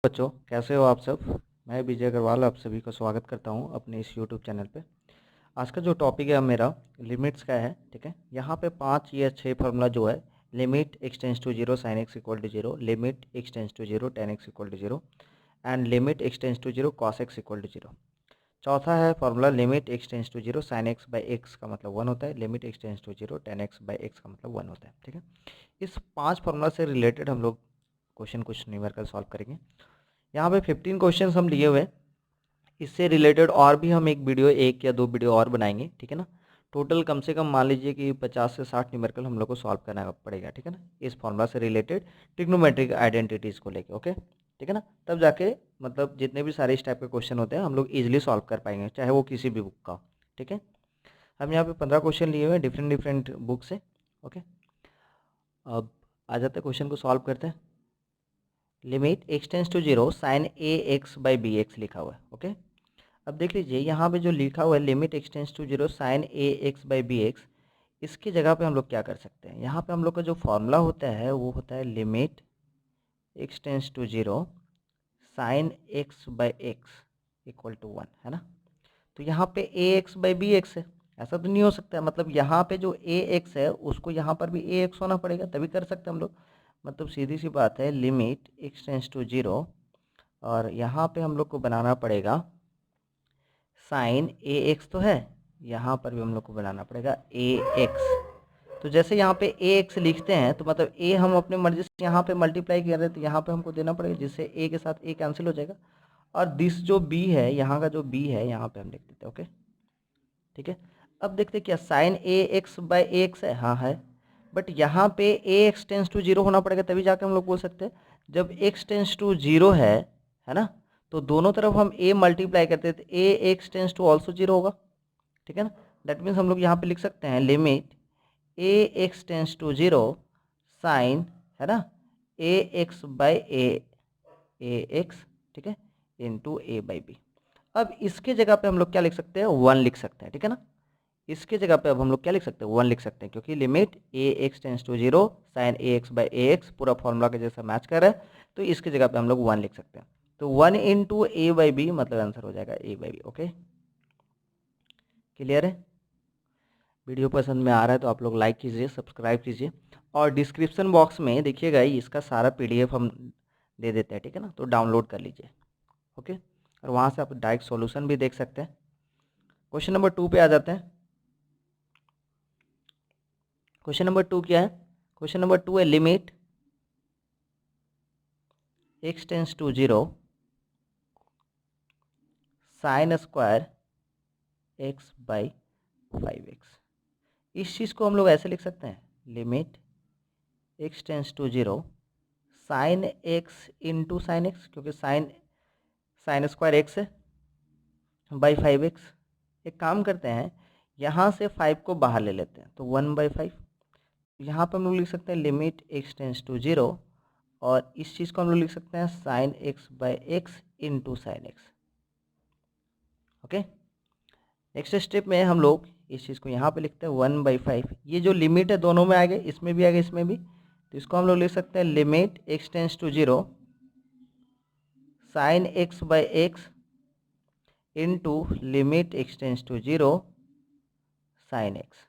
बच्चों, कैसे हो आप सब। मैं विजय अग्रवाल आप सभी का स्वागत करता हूं अपने इस यूट्यूब चैनल पे। आज का जो टॉपिक है मेरा लिमिट्स का है। ठीक है, यहाँ पे 5 या 6 फार्मूला जो है, limit x tends to 0 sin x equal to 0, limit x tends to 0 tan x equal to 0 and limit x tends to 0 cos x equal to 0। चौथा है formula limit x tends to 0 sin x by x का मतलब 1 होता है, limit x tends to 0 tan x by x का मतलब 1 होता है। ठीक है, इस 5 फार्मूला से रिलेटेड हम लोग क्वेश्चन कुछ न्यूमेरिकल सॉल्व करेंगे। यहाँ पे 15 क्वेश्चंस हम लिए हुए हैं। इससे रिलेटेड और भी हम एक वीडियो, एक या दो वीडियो और बनाएंगे। ठीक है ना, टोटल कम से कम मान लीजिए कि 50 से 60 न्यूमेरिकल हम लोग को सॉल्व करना पड़ेगा। ठीक है ना, इस फॉर्मूला से रिलेटेड ट्रिग्नोमेट्रिक आइडेंटिटीज़ को लेके। ओके, ठीक है ना, तब जाके मतलब जितने भी सारे इस टाइप के क्वेश्चन होते हैं हम लोग इजीली सॉल्व कर पाएंगे, चाहे वो किसी भी बुक का हो। ठीक है, हम यहाँ पे 15 क्वेश्चन लिए हुए हैं डिफरेंट डिफरेंट बुक से। ओके, अब आ जाते हैं क्वेश्चन को सॉल्व करते हैं। Limit x tends to 0 sine A x by B x लिखा हुआ है। ओके, अब देख लीजिए यहाँ पे जो लिखा हुआ है limit x tends to 0 sine A x by B x, इसकी जगह पे हम लोग क्या कर सकते हैं। यहाँ पे हम लोग का जो फॉर्मूला होता है वो होता है limit x tends to 0 sine x by x equal to 1, है ना। तो यहाँ पे A x by B x है, ऐसा तो नहीं हो सकता। मतलब यहाँ पे जो ए एक्स है उसको यहाँ पर भी ए एक्स होना पड़ेगा, तभी कर सकते हैं हम लोग। मतलब सीधी सी बात है, लिमिट x टेंस टू 0 और यहाँ पे हम लोग को बनाना पड़ेगा साइन ए एक्स तो है, यहाँ पर भी हम लोग को बनाना पड़ेगा ए एक्स। तो जैसे यहाँ पे ए एक्स लिखते हैं तो मतलब ए हम अपने मर्जी से यहाँ पे मल्टीप्लाई कर रहे हैं, तो यहाँ पे हमको देना पड़ेगा, जिससे ए के साथ ए कैंसिल हो जाएगा। और दिस जो बी है, यहाँ का जो बी है यहाँ पे हम लिख देते हैं। ओके, ठीक है। अब देखते हैं क्या sine A x by A x है, हाँ है, बट यहाँ पे ए एक्स टेंस टू 0 होना पड़ेगा, तभी जाके हम लोग बोल सकते हैं। जब एक्स टेंस टू 0 है ना, तो दोनों तरफ हम ए मल्टीप्लाई करते हैं तो A x tends to also 0 होगा। ठीक है ना, दैट मीन्स हम लोग यहाँ पे लिख सकते हैं limit A x tends to 0 sine, है ना, A x by A x, ठीक है, इंटू ए बाई बी। अब इसके जगह पे हम लोग क्या लिख सकते हैं, 1 लिख सकते हैं। ठीक है ना, इसके जगह पे अब हम लोग क्या लिख सकते हैं, 1 लिख सकते हैं, क्योंकि limit A x tends to 0 sine A x by A x पूरा फॉर्मूला के जैसा मैच कर रहा है, तो इसके जगह पे हम लोग 1 लिख सकते हैं। तो 1 इंटू ए बाई बी मतलब आंसर हो जाएगा ए बाई बी। ओके, क्लियर है। वीडियो पसंद में आ रहा है तो आप लोग लाइक कीजिए, सब्सक्राइब कीजिए, और डिस्क्रिप्शन बॉक्स में देखिएगा इसका सारा पीडीएफ हम दे देते हैं। ठीक है ना, तो डाउनलोड कर लीजिए। ओके, और वहाँ से आप डायरेक्ट सॉल्यूशन भी देख सकते हैं। क्वेश्चन नंबर 2 पे आ जाते हैं। क्वेश्चन नंबर 2 क्या है, क्वेश्चन नंबर 2 है limit x tends to 0 sine square x by 5x। इस चीज़ को हम लोग ऐसे लिख सकते हैं, limit x tends to 0 sine x into sine x, क्योंकि साइन साइन स्क्वायर एक्स है, बाई 5x। एक काम करते हैं, यहाँ से 5 को बाहर ले लेते हैं, तो 1/5। यहाँ पर हम लोग लिख सकते हैं लिमिट x टेंस टू 0, और इस चीज़ को हम लोग लिख सकते हैं sign x by x into sine x. Okay, next step में हम लोग इस चीज़ को यहाँ पे लिखते हैं 1/5। ये जो लिमिट है दोनों में आ गए, इसमें भी आ गया, इसमें भी, तो इसको हम लोग लिख सकते हैं limit x tends to 0 sine x by x into limit x tends to 0 sine x,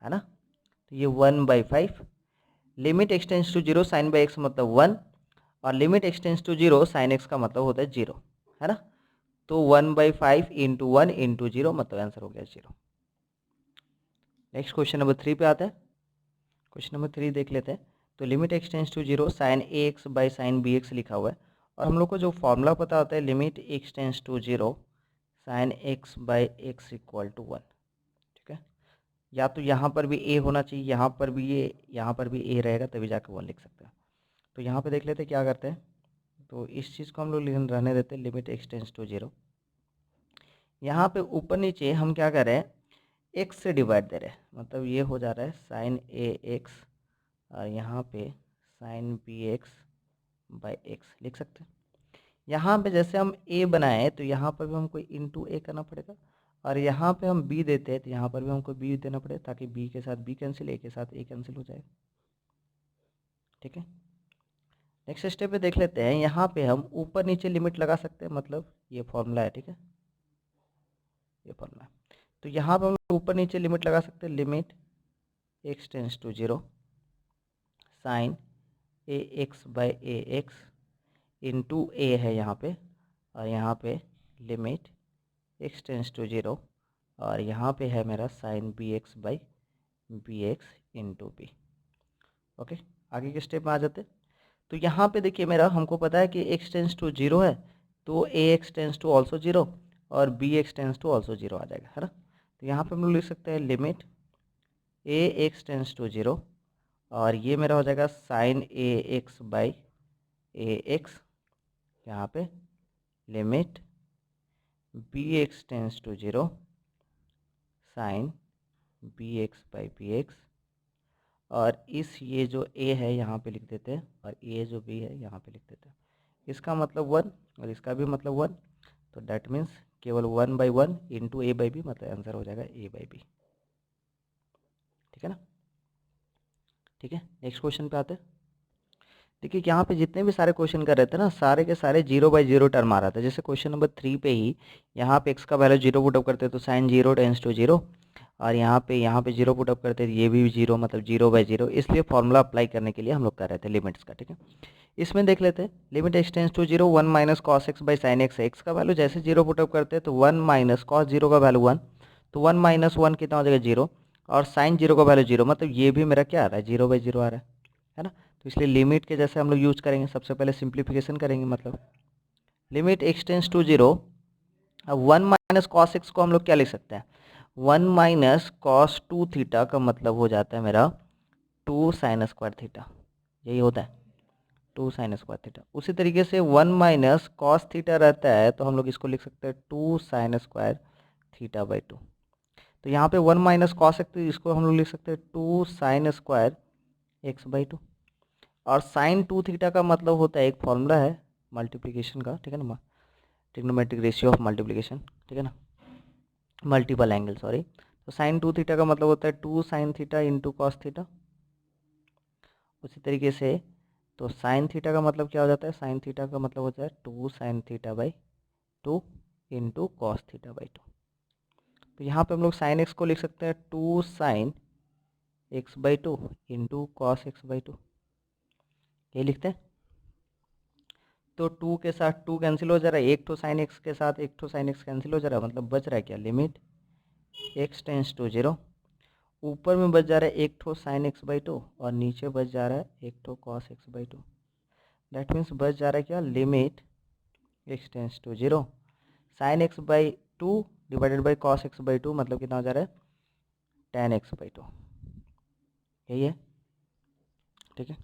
है ना। तो ये 1/5, limit x tends to 0 sine by x मतलब 1, और limit x tends to 0 sine x का मतलब होता है 0, है ना। तो 1/5 इंटू 1 इंटू 0 मतलब आंसर हो गया 0। नेक्स्ट क्वेश्चन नंबर 3 पे आते हैं। क्वेश्चन नंबर 3 देख लेते हैं। तो limit x tends to 0 sine A x by sine B x लिखा हुआ है, और हम लोग को जो फॉर्मूला पता होता है limit x tends to 0 sine x by x equal to 1। ठीक है, या तो यहाँ पर भी a होना चाहिए, यहाँ पर भी ये, यहाँ पर भी a रहेगा, तभी जाकर 1 लिख सकते हैं। तो यहाँ पे देख लेते हैं क्या करते हैं। तो इस चीज़ को हम लोग रहने देते हैं लिमिट x टेंस टू 0। यहाँ पे ऊपर नीचे हम क्या कर रहे हैं, x से डिवाइड दे रहे हैं, मतलब ये हो जा रहा है साइन ए एक्स, और यहाँ पे sine B x by x लिख सकते हैं। यहाँ पे जैसे हम a बनाए तो यहाँ पर भी हमको इंटू ए करना पड़ेगा, और यहाँ पे हम b देते हैं तो यहाँ पर भी हमको b देना पड़ेगा, ताकि b के साथ b कैंसिल, a के साथ a कैंसिल हो जाए। ठीक है, नेक्स्ट स्टेप पे देख लेते हैं, यहाँ पे हम ऊपर नीचे लिमिट लगा सकते हैं, मतलब ये फॉर्मूला है, ठीक है, ये फॉर्मूला है। तो यहाँ पे हम ऊपर नीचे लिमिट लगा सकते हैं, limit x tends to 0 sine A x by A x into a है यहाँ पे, और यहाँ पे लिमिट x टेंस टू 0 और यहाँ पे है मेरा sine B x by B x into B. Okay, आगे के स्टेप में आ जाते। तो यहाँ पे देखिए मेरा, हमको पता है कि x टेंस टू 0 है, तो A x tends to also 0 और B x tends to also 0 आ जाएगा, है ना। तो यहाँ पे हम लोग लिख सकते हैं limit A x tends to 0 और ये मेरा हो जाएगा sine A x by A x, यहाँ पे limit B x tends to 0 sine B x by B x, और इस ये जो a है यहाँ पे लिख देते हैं और ये जो b है यहाँ पे लिख देते हैं। इसका मतलब 1 और इसका भी मतलब 1, तो डैट मीन्स केवल 1/1 इंटू a बाई बी, मतलब आंसर हो जाएगा a बाई बी। ठीक है ना, ठीक है। नेक्स्ट क्वेश्चन पे आते हैं। देखिए यहाँ पे जितने भी सारे क्वेश्चन कर रहे थे ना, सारे के सारे 0/0 टर्म आ रहा था। जैसे क्वेश्चन नंबर 3 पे ही यहाँ पे x का वैल्यू 0 पुटअप करते तो साइन 0 टेंस टू 0, और यहाँ पे 0 पुटअप करते तो ये भी 0, मतलब 0/0। इसलिए फॉर्मूला अप्लाई करने के लिए हम लोग कर रहे थे लिमिट्स का, ठीक है। इसमें देख लेते हैं, limit x tends to 0 1 minus cos x by sine x है। एक्स का वैल्यू जैसे 0 पुटअप करते हैं तो 1 माइनस कॉस 0 का वैल्यू 1, तो 1 माइनस 1 कितना हो जाएगा 0, और साइन 0 का वैल्यू 0, मतलब ये भी मेरा क्या आ रहा है 0/0 आ रहा है ना। तो इसलिए लिमिट के जैसे हम लोग यूज करेंगे, सबसे पहले सिंप्लीफिकेशन करेंगे, मतलब लिमिट x टेंस टू 0। अब 1 माइनस कॉस एक्स को हम लोग क्या लिख सकते हैं, 1 माइनस कॉस 2 थीटा का मतलब हो जाता है मेरा 2 साइन स्क्वायर थीटा, यही होता है 2 साइन स्क्वायर थीटा। उसी तरीके से 1 माइनस कॉस थीटा रहता है तो हम लोग इसको लिख सकते हैं 2 साइन स्क्वायर थीटा बाई 2। तो यहाँ पे 1 माइनस कॉस एक्स, तो इसको हम लोग लिख सकते हैं 2 साइन स्क्वायर एक्स बाई 2। और साइन 2 थीटा का मतलब होता है, एक फॉर्मूला है मल्टीप्लिकेशन का, ठीक है ना, ट्रिग्नोमेट्रिक रेशियो ऑफ मल्टीप्लिकेशन, ठीक है ना, मल्टीपल एंगल, सॉरी। तो साइन 2 थीटा का मतलब होता है 2 sine theta into cos theta. उसी तरीके से तो साइन थीटा का मतलब क्या हो जाता है, साइन थीटा का मतलब होता है 2 sine theta by 2 into cos theta by 2। तो यहाँ पे हम लोग साइन एक्स को लिख सकते हैं 2 sign x by 2 into cos x by 2, ये लिखते हैं। तो 2 के साथ 2 कैंसिल हो जा रहा है, एक तो साइन एक्स के साथ एक तो साइन एक्स कैंसिल हो जा रहा है, मतलब बच रहा है क्या, लिमिट x टेंस टू 0। ऊपर में बच जा रहा है एक तो साइन एक्स बाई 2 और नीचे बच जा रहा है एक तो cos x by 2। That means बच जा रहा है क्या, limit x tends to 0 sine x by 2 divided by cos x by 2, मतलब कितना हो जा रहा है tan x बाई 2, यही है, ठीक है।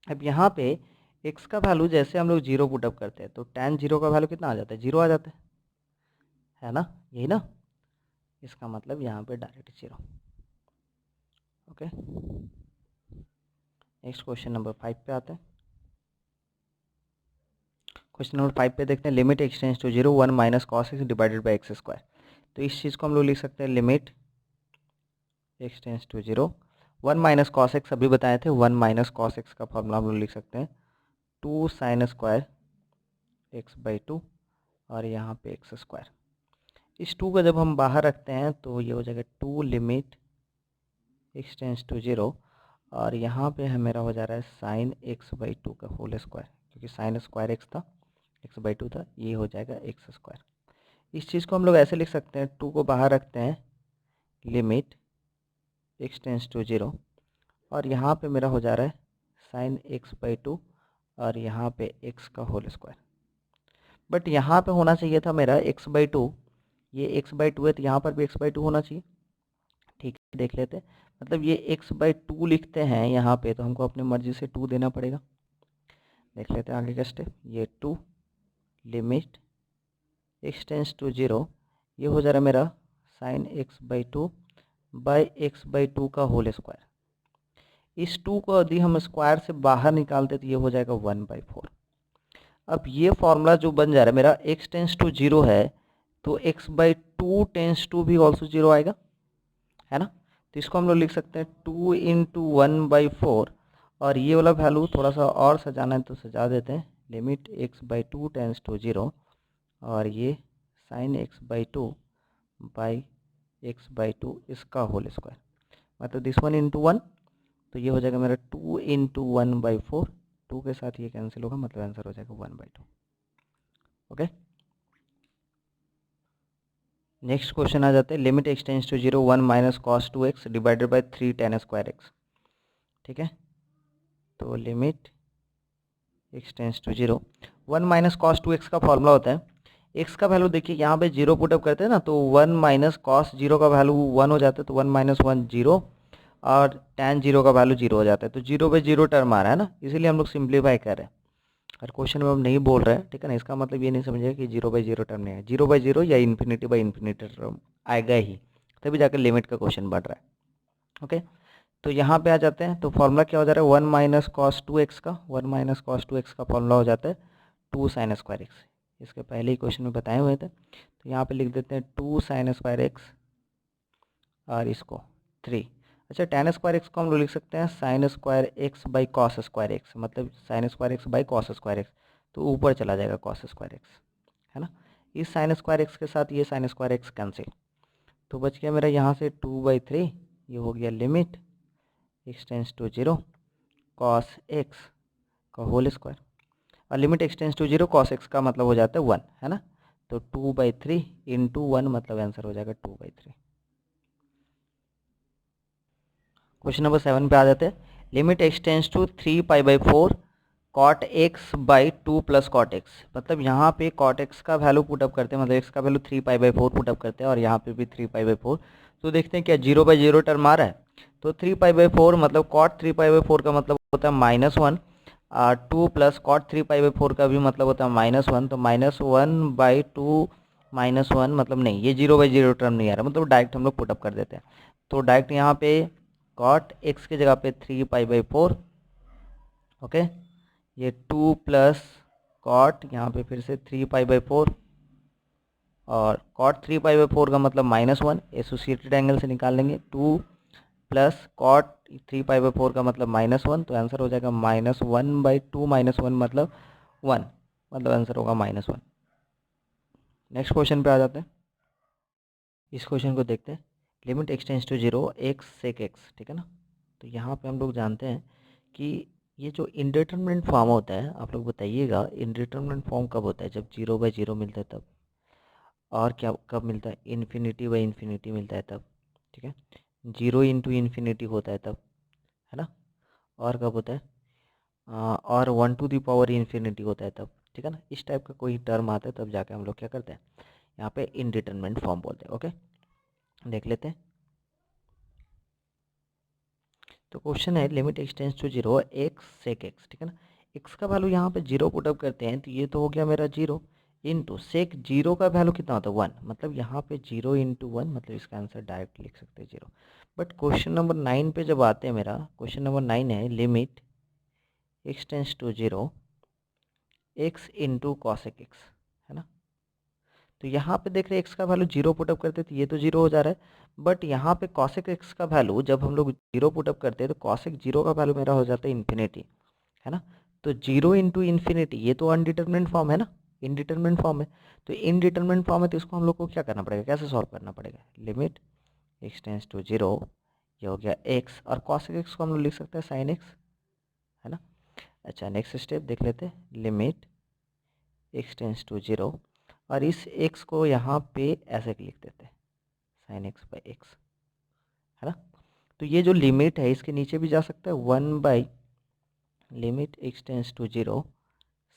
अब यहाँ पे x का वैल्यू जैसे हम लोग 0 पुटअप करते हैं तो tan 0 का वैल्यू कितना आ जाता है, 0 आ जाता है ना, यही ना। इसका मतलब यहाँ पे direct 0। Okay, next question number 5 पे आते हैं। क्वेश्चन नंबर 5 पे देखते हैं, limit x tends to 0 1 minus cos x divided by x square. तो इस चीज़ को हम लोग लिख सकते हैं limit x tends to 0 1 minus cos x, अभी बताए थे 1 माइनस कॉस एक्स का फॉर्मूला हम लोग लिख सकते हैं 2 साइन स्क्वायर एक्स बाई 2 और यहाँ पे एक्स स्क्वायर। इस 2 का जब हम बाहर रखते हैं तो ये हो जाएगा 2 लिमिट x टेंस टू 0 और यहाँ पे है मेरा हो जा रहा है साइन एक्स बाई 2 का होल स्क्वायर, क्योंकि साइन स्क्वायर एक्स था, एक्स बाई 2 था, ये हो जाएगा एक्स स्क्वायर। इस चीज़ को हम लोग ऐसे लिख सकते हैं, 2 को बाहर रखते हैं, लिमिट x टेंस टू 0 और यहाँ पे मेरा हो जा रहा है साइन एक्स बाई 2 और यहाँ पे x का होल स्क्वायर। बट यहाँ पे होना चाहिए था मेरा x बाई 2, ये x बाई 2 है तो यहाँ पर भी x बाई 2 होना चाहिए। ठीक है, देख लेते हैं, मतलब ये x बाई 2 लिखते हैं यहाँ पे तो हमको अपनी मर्जी से 2 देना पड़ेगा। देख लेते हैं आगे का स्टेप, ये 2 लिमिट x टेंस टू 0, ये हो जा रहा है मेरा sign x by 2 by x by 2 का होल स्क्वायर। इस 2 को यदि हम स्क्वायर से बाहर निकालते तो ये हो जाएगा 1/4। अब ये फॉर्मूला जो बन जा रहा है मेरा, x टेंस टू 0 है तो x बाई 2 टेंस टू भी ऑल्सो 0 आएगा, है ना। तो इसको हम लोग लिख सकते हैं 2 इंटू 1/4 और ये वाला वैल्यू थोड़ा सा और सजाना है तो सजा देते हैं, लिमिट x/2 टेंस टू 0 और ये साइन x/2 बाई x/2 इसका होल स्क्वायर, मतलब दिस वन इंटू वन, तो ये हो जाएगा मेरा 2 इंटू 1/4, 2 के साथ ये कैंसिल होगा, मतलब आंसर हो जाएगा 1/2। ओके, नेक्स्ट क्वेश्चन आ जाते हैं, limit x tends to 0 1 minus cos 2x divided by 3 tan square x। ठीक है, तो limit x tends to 0 1 minus cos 2x का फॉर्मूला होता है, x का वैल्यू देखिए यहाँ पे 0 पुटअप करते हैं ना, तो 1 माइनस कॉस 0 का वैल्यू 1 हो जाता है, तो 1 माइनस 1 0 और tan 0 का वैल्यू 0 हो जाता है, तो 0/0 टर्म आ रहा है ना, इसीलिए हम लोग सिंप्लीफाई कर रहे हैं। और क्वेश्चन में हम नहीं बोल रहे हैं, ठीक है ना, इसका मतलब ये नहीं समझिए कि 0/0 टर्म नहीं है, 0/0 या इन्फिनिटी/इन्फिनिटी टर्म आएगा ही, तभी जाकर लिमिट का क्वेश्चन बढ़ रहा है। ओके, तो यहाँ पे आ जाते हैं, तो फॉर्मूला क्या हो जा रहा है, 1 माइनस कॉस 2x का, 1 माइनस कॉस 2x का फॉर्मूला हो जाता है 2 साइन स्क्वायर एक्स, इसके पहले ही क्वेश्चन में बताए हुए थे, तो यहाँ पे लिख देते हैं 2 साइन स्क्वायर एक्स और इसको 3। अच्छा, tan स्क्वायर एक्स को हम लोग लिख सकते हैं sine square x by cos square x, मतलब sine square x by cos square x, तो ऊपर चला जाएगा कॉस स्क्वायर एक्स, है ना। इस साइन स्क्वायर एक्स के साथ ये साइन स्क्वायर एक्स कैंसिल, तो बच गया मेरा यहाँ से 2/3, ये हो गया limit x tends to 0 cos x का होल स्क्वायर, और limit x tends to 0 cos x का मतलब हो जाता है 1, है ना, तो 2/3 इंटू 1 मतलब आंसर हो जाएगा 2/3। क्वेश्चन नंबर 7 पे आ जाते हैं, limit x tends to 3π/4 cot x by 2 plus cot x, मतलब यहाँ पे कॉट x का वैल्यू पुटअप करते हैं, मतलब x का वैल्यू 3π/4 पुटअप करते हैं, और यहाँ पे भी 3π/4, तो देखते हैं क्या 0/0 टर्म आ रहा है, तो 3π/4 मतलब कॉट 3π/4 का मतलब होता है -1, और 2 प्लस कॉट 3π/4 का भी मतलब होता है -1, तो -1/2 -1 मतलब नहीं, ये 0/0 टर्म नहीं आ रहा, मतलब डायरेक्ट हम लोग पुटअप कर देते हैं, तो डायरेक्ट यहाँ पे कॉट x की जगह पे 3π/4, ओके, ये 2 प्लस कॉट यहाँ पे फिर से 3π/4, और कॉट 3π/4 का मतलब -1, एसोसिएटेड एंगल से निकाल लेंगे, 2 प्लस कॉट 3π/4 का मतलब -1, तो आंसर हो जाएगा -1/2 -1 मतलब 1, मतलब आंसर होगा -1। नेक्स्ट क्वेश्चन पे आ जाते हैं, इस क्वेश्चन को देखते हैं, limit x tends to 0 x sec x, ठीक है ना, तो यहाँ पे हम लोग जानते हैं कि ये जो इनडिटरमिनेंट फॉर्म होता है, आप लोग बताइएगा इनडिटरमिनेंट फॉर्म कब होता है, जब 0/0 मिलता है तब, और क्या कब मिलता है, इन्फिनिटी/इन्फिनिटी मिलता है तब, ठीक है, 0 इंटू इन्फिनिटी होता है तब, है ना, और कब होता है, और 1 टू द पावर इन्फिनिटी होता है तब, ठीक है ना, इस टाइप का कोई टर्म आता है तब जाके हम लोग क्या करते हैं, यहाँ पे इनडिटरमिनेंट फॉर्म बोलते हैं। ओके, देख लेते हैं, तो क्वेश्चन है limit x tends to 0 x sec x, ठीक है ना, x का वैल्यू यहाँ पे 0 पुटअप करते हैं, तो ये तो हो गया मेरा 0 इंटू सेक 0 का वैल्यू कितना होता है 1, मतलब यहाँ पे 0 इंटू 1, मतलब इसका आंसर डायरेक्ट लिख सकते हैं 0। बट क्वेश्चन नंबर 9 पे जब आते हैं, मेरा क्वेश्चन नंबर 9 है limit x tends to 0 x into cosec x, है ना, तो यहाँ पे देख रहे हैं x का वैल्यू 0 पुटअप करते हैं, तो ये तो 0 हो जा रहा है, बट यहाँ पे कॉसेक x का वैल्यू जब हम लोग 0 पुटअप करते हैं, तो कॉसेक 0 का वैल्यू मेरा हो जाता है इन्फिनिटी, है ना, तो 0 इंटू इन्फिनिटी, ये तो अनडिटरमिनेंट फॉर्म है ना, इनडिटरमिनेंट फॉर्म है, तो इनडिटरमिनेंट फॉर्म है, तो इसको हम लोग को क्या करना पड़ेगा, कैसे सॉल्व करना पड़ेगा, लिमिट x टेंस टू 0, ये हो गया x, और कॉसेक x को हम लोग लिख सकते हैं साइन x, है ना। अच्छा, नेक्स्ट स्टेप देख लेते हैं, लिमिट x टेंस टू 0, और इस x को यहाँ पे ऐसे लिख देते हैं साइन x बाई एक्स, है ना, तो ये जो लिमिट है इसके नीचे भी जा सकता है 1 by limit x tends to 0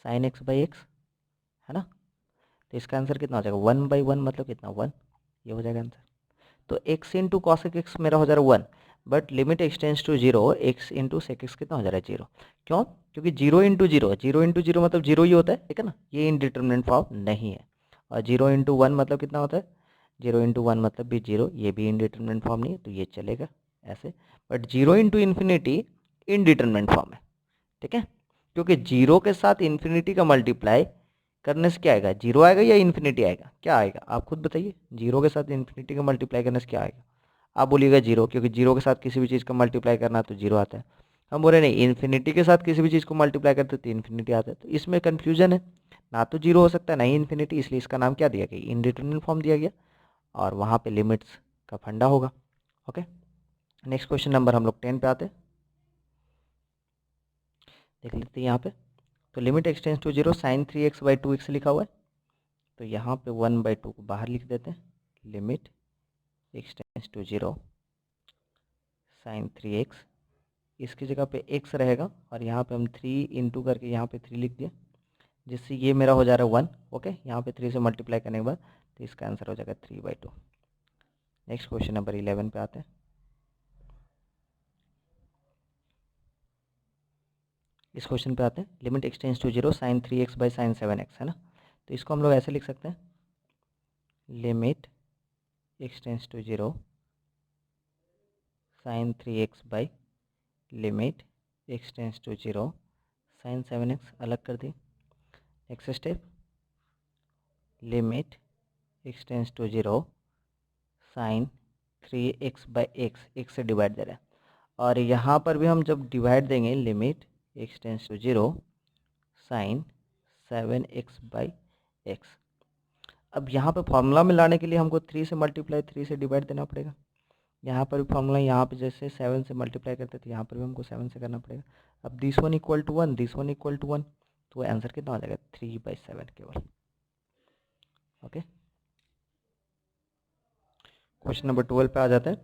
sine x by x, है ना, तो इसका आंसर कितना हो जाएगा 1/1, मतलब कितना 1, ये हो जाएगा आंसर, तो x इंटू कॉसेक x मेरा हो जा रहा है 1, but limit x tends to 0 x into sec x कितना हो जा रहा है 0, क्यों, क्योंकि 0 इंटू 0, 0 इंटू 0 मतलब 0 ही होता है, ठीक है ना, ये इनडिटरमिनेंट फॉर्म नहीं है, और 0 इंटू 1 मतलब कितना होता है, 0 इंटू 1 मतलब भी 0, ये भी इनडिटरमिनेंट फॉर्म नहीं है, तो ये चलेगा ऐसे, बट 0 इंटू इन्फिनिटी इनडिटरमिनेंट फॉर्म है, ठीक है, क्योंकि 0 के साथ इन्फिनिटी का मल्टीप्लाई करने से क्या आएगा, 0 आएगा या इन्फिनिटी आएगा, क्या आएगा आप खुद बताइए, 0 के साथ इन्फिनिटी का मल्टीप्लाई करने से क्या आएगा, आप बोलिएगा 0, क्योंकि 0 के साथ किसी भी चीज़ का मल्टीप्लाई करना तो 0 आता है, हम बोल रहे नहीं, इन्फिनिटी के साथ किसी भी चीज़ को मल्टीप्लाई करते तो इन्फिनिटी आता है, तो इसमें कन्फ्यूजन है, ना तो जीरो हो सकता है ना ही इन्फिनिटी, इसलिए इसका नाम क्या दिया गया, इनडिटरमिनेट फॉर्म दिया गया, और वहाँ पे लिमिट्स का फंडा होगा। ओके, नेक्स्ट क्वेश्चन नंबर हम लोग 10 पे आते हैं, देख लेते हैं यहाँ पे। तो limit x tends to zero sine 3x/2x लिखा हुआ है, तो यहाँ पे 1/2 को बाहर लिख देते हैं, limit x tends to zero sine 3x, इसकी जगह पे x रहेगा, और यहाँ पे हम 3 इंटू करके यहाँ पे 3 लिख दिए, जिससे ये मेरा हो जा रहा है 1। ओके, यहाँ पे 3 से मल्टीप्लाई करने के बाद तो इसका आंसर हो जाएगा 3/2। नेक्स्ट क्वेश्चन नंबर 11 पे आते हैं। इस क्वेश्चन पे आते हैं, limit x tends to zero sine 3x/साइन 7x, है ना, तो इसको हम लोग ऐसे लिख सकते हैं, limit x tends to zero sine 3x/ limit x tends to zero sine 7x, अलग कर दी। Next step, limit x tends to zero sine 3x/x, x से डिवाइड दे रहा है, और यहाँ पर भी हम जब डिवाइड देंगे, limit x tends to zero sine 7x/x। अब यहाँ पे फॉर्मूला में लाने के लिए हमको 3 से मल्टीप्लाई 3 से डिवाइड देना पड़ेगा, यहाँ पर भी फॉर्मूला, यहाँ पे जैसे 7 से मल्टीप्लाई करते थे, यहाँ पर भी हमको 7 से करना पड़ेगा। अब this one equal to 1, this one equal to 1, तो आंसर कितना हो जाएगा, 3/7 केवल। ओके, क्वेश्चन नंबर 12 पे आ जाता है,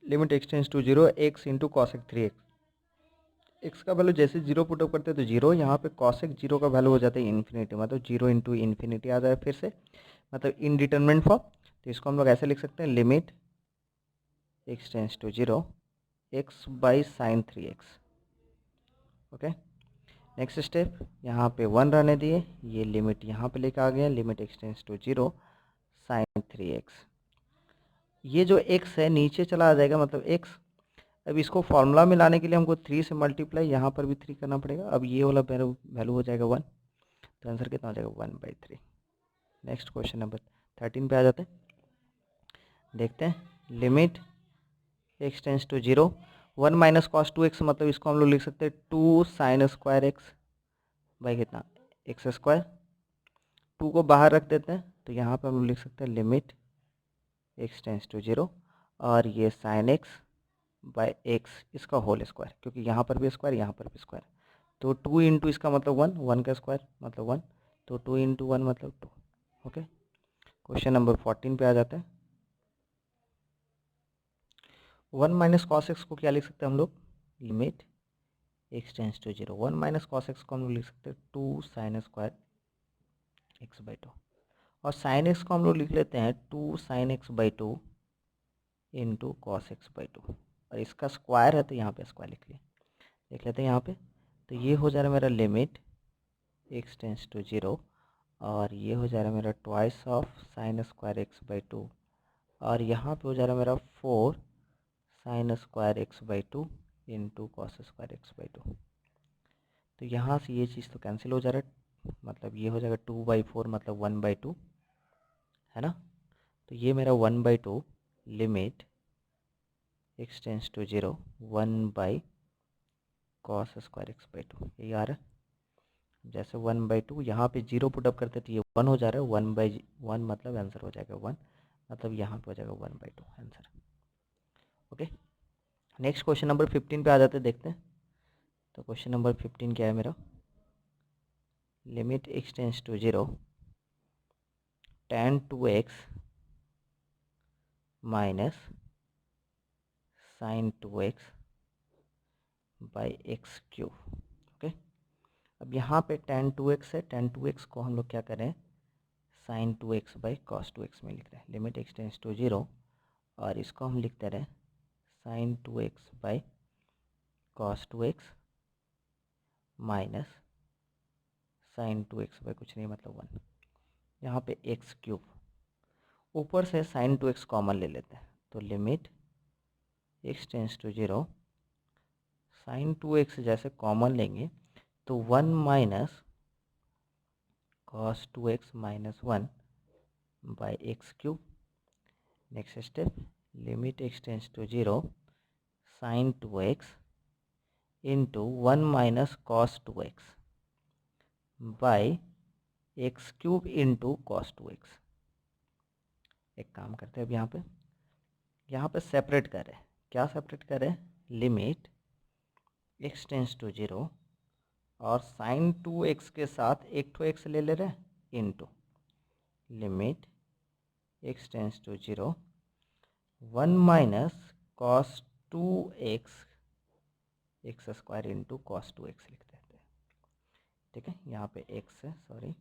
limit x tends to zero x into cosec 3x। X का वैल्यू जैसे जीरो पुटअप करते हैं तो जीरो, यहाँ पे कॉसेक जीरो का वैल्यू हो जाता है इन्फिनिटी, मतलब जीरो इंटू इन्फिनिटी आ जाए फिर से, मतलब इनडिटरमिनेट फॉर्म। तो इसको हम लोग ऐसे लिख सकते हैं, लिमिट एक्सटेंस टू जीरो x/साइन 3x। ओके, नेक्स्ट स्टेप, यहाँ पे 1 रहने दिए, ये लिमिट यहाँ पे लेके आ गया, limit x tends to zero sine 3x। ये जो x है नीचे चला आ जाएगा, मतलब x। अब इसको फॉर्मूला में लाने के लिए हमको 3 से मल्टीप्लाई, यहाँ पर भी 3 करना पड़ेगा, अब ये वाला वैल्यू हो जाएगा 1, तो आंसर कितना हो जाएगा, 1/3। नेक्स्ट क्वेश्चन नंबर 13 पे आ जाते हैं, देखते हैं, limit x tends to zero 1 minus cos 2x, मतलब इसको हम लोग लिख सकते हैं 2 साइन स्क्वायर एक्स बाई कितना, x²। 2 को बाहर रख देते हैं, तो यहाँ पर हम लोग लिख सकते हैं, लिमिट एक्सटेंस टू जीरो, और ये साइन x बाई एक्स, इसका होल स्क्वायर, क्योंकि यहाँ पर भी स्क्वायर, यहाँ पर भी स्क्वायर, तो 2 इंटू इसका मतलब 1, 1 का स्क्वायर मतलब 1, तो 2 इंटू 1 मतलब 2। ओके, क्वेश्चन नंबर 14 पे आ जाते हैं, 1 माइनस कॉस एक्स को क्या लिख सकते हैं हम लोग, limit x tends to zero 1 minus cos x को हम लोग लिख सकते हैं 2 साइन स्क्वायर x/2, और साइन एक्स को हम लोग लिख लेते हैं 2 sign x/2 into cos x/2, और इसका स्क्वायर है तो यहाँ पे स्क्वायर लिख लिया, देख लेते हैं यहाँ पे। तो ये हो जा रहा है मेरा लिमिट एक्सटेंस टू जीरो, और ये हो जा रहा है मेरा twice of sine square x/2, और यहाँ पे हो जा रहा है मेरा 4 sine square x/2 into cos square x/2। तो यहाँ से ये चीज़ तो कैंसिल हो जा रहा है, मतलब ये हो जाएगा 2/4 मतलब 1/2, है ना, तो ये मेरा 1/2 limit x tends to zero 1 cos square x/2, यही आ रहा है। जैसे 1/2 यहाँ पे जीरो पुटअप करते तो ये 1 हो जा रहा है, 1/1 मतलब आंसर हो जाएगा 1, मतलब यहाँ पे हो जाएगा 1/2 answer. Okay, next question number 15 पे आ जाते हैं, देखते हैं। तो क्वेश्चन नंबर 15 क्या है मेरा, limit x tends to zero tan 2x minus sine 2x by x³ okay, अब यहाँ पे tan 2x है, tan 2x को हम लोग क्या करें, sign 2x by cos 2x में लिख रहे हैं, लिमिट एक्सटेंस टू जीरो, और इसको हम लिखते रहे sine 2x by cos 2x minus sine 2x by कुछ नहीं मतलब 1, यहाँ पे x³, ऊपर से साइन 2x कॉमन ले लेते हैं, तो limit x tends to zero sine 2x जैसे कॉमन लेंगे तो 1 minus cos 2x minus 1 by x³। Next step, limit x tends to zero sine 2x into 1 minus cos 2x by x cube into cos 2x। एक काम करते हैं, अब यहाँ पे सेपरेट करें। क्या सेपरेट करें? लिमिट x टेंस टू 0 और साइन 2x के साथ एक तो x ले रहे हैं into limit x tends to 0 1 minus cos 2x x square into cos 2x लिख देते हैं। ठीक है, यहाँ पे x है, सॉरी,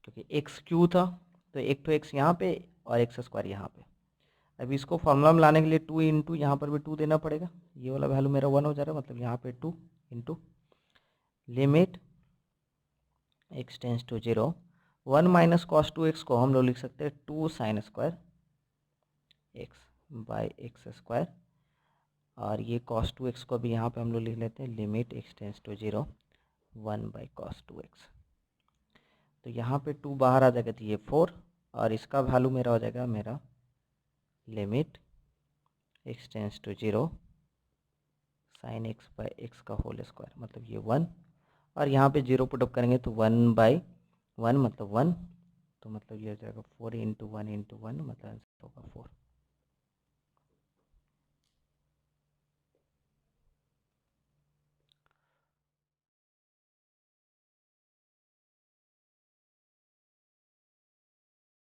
क्योंकि x क्यू था तो एक तो x यहाँ पे और एक्स स्क्वायर यहाँ पे। अब इसको फॉर्मूला में लाने के लिए 2 इंटू यहाँ पर भी 2 देना पड़ेगा। ये वाला वैल्यू मेरा 1 हो जा रहा है, मतलब यहाँ पे 2 into limit x tends to 0 1 minus cos 2x को हम लोग लिख सकते हैं 2 sine square x by x square, और ये कॉस 2x को भी यहाँ पे हम लोग लिख लेते हैं limit x tends to 0 1 by cos 2x। तो यहाँ पे 2 बाहर आ जाएगा तो ये 4, और इसका वैल्यू मेरा हो जाएगा मेरा limit x tends to 0 sine x by x का होल स्क्वायर, मतलब ये 1, और यहाँ पे 0 पुटअप करेंगे तो 1 बाई 1 मतलब 1, तो मतलब ये हो जाएगा 4 इंटू 1 इंटू 1, मतलब आंसर होगा 4।